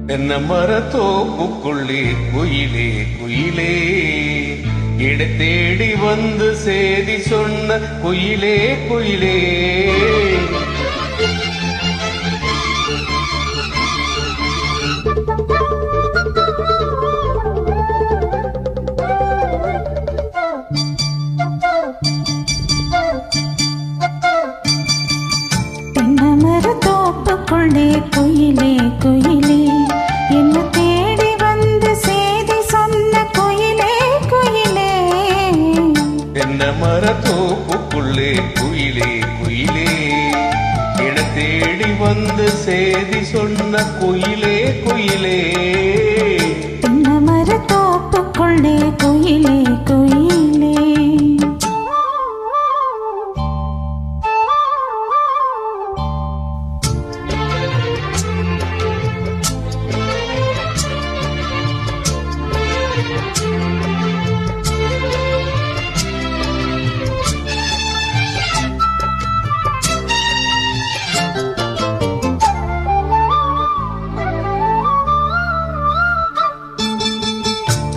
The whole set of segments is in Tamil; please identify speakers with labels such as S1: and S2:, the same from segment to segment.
S1: தென்னை மரத்தோப்புக்குள்ளே குயிலே குயிலே இடை தேடி வந்து சேதி சொன்ன குயிலே குயிலே
S2: தென்னை மரத்தோப்புக்குள்ளே குயிலே குயிலே என்ன தேடி வந்து சேதி சொன்ன குயிலே குயிலே.
S1: தென்னை மரத்தோப்புக்குள்ளே குயிலே குயிலே என தேடி வந்து சேதி சொன்ன குயிலே குயிலே.
S2: தென்னை மரத்தோப்புக்குள்ளே குயிலே குயிலே.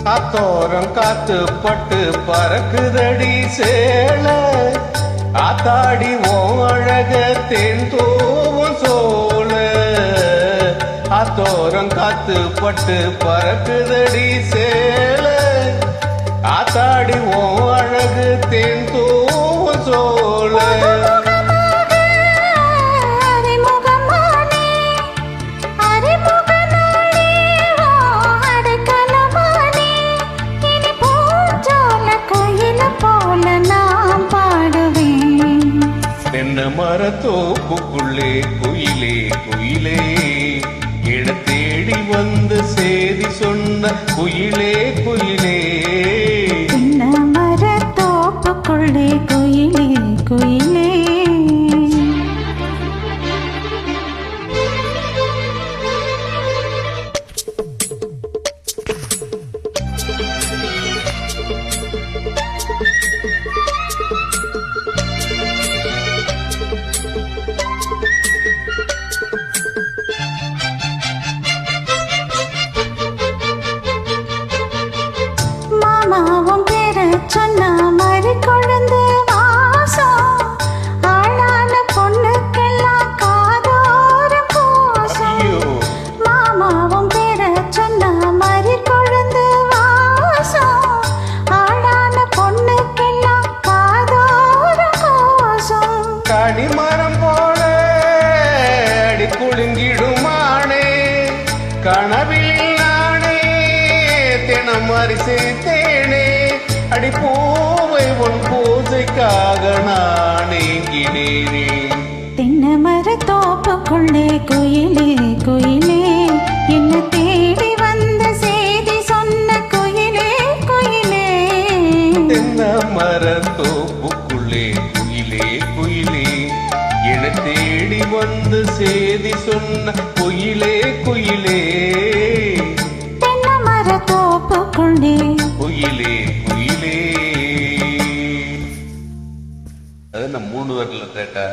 S1: காத்தோரம் காத்து பட்டு பறக்குதடி சேல ஆத்தாடி ஓம் அழக தேன் தூவும் சோழ. ஆத்தோரம் காத்து பட்டு பறக்குதடி சேல ஆத்தாடி ஓம் அழகு தேன் தூவும் சோழ. தென்னை மரத்தோப்புக்குள்ளே குயிலே குயிலே என தேடி வந்து சேதி சொன்ன குயிலே குயிலே.
S2: தென்னை மரத்தோப்புக்குள்ளே குயிலே குயிலே. மாமாவும் பேர சொன்னா மறு கொழுந்து வாசம் ஆளான பொண்ணுக்கெல்லாம் காதோர கோசம். மாமாவும் பேர சொன்னா மறு கொழுந்து வாசம் ஆளான பொண்ணுக்கெல்லாம் காதோர கோசம்.
S1: கனிமரம் போல அடி குலுங்கிடுமானே கனவில் நானே தினம் அரிசித்தேனே அடி பூவை உன் பூஜைக்காக நான் ஏங்கினேனே.
S2: தென்னை மரத்தோப்புக்குள்ளே குயிலே குயிலே என்ன தேடி வந்த சேதி சொன்ன குயிலே குயிலே.
S1: தென்னை மரத்தோப்புக்குள்ளே குயிலே குயிலே என தேடி வந்து சேதி சொன்ன குயிலே குயிலே.
S2: தென்னை மரத்தோப்புக்குள்ளே
S1: குயிலே குயிலே. அது நான் 3 வரல கேட்டா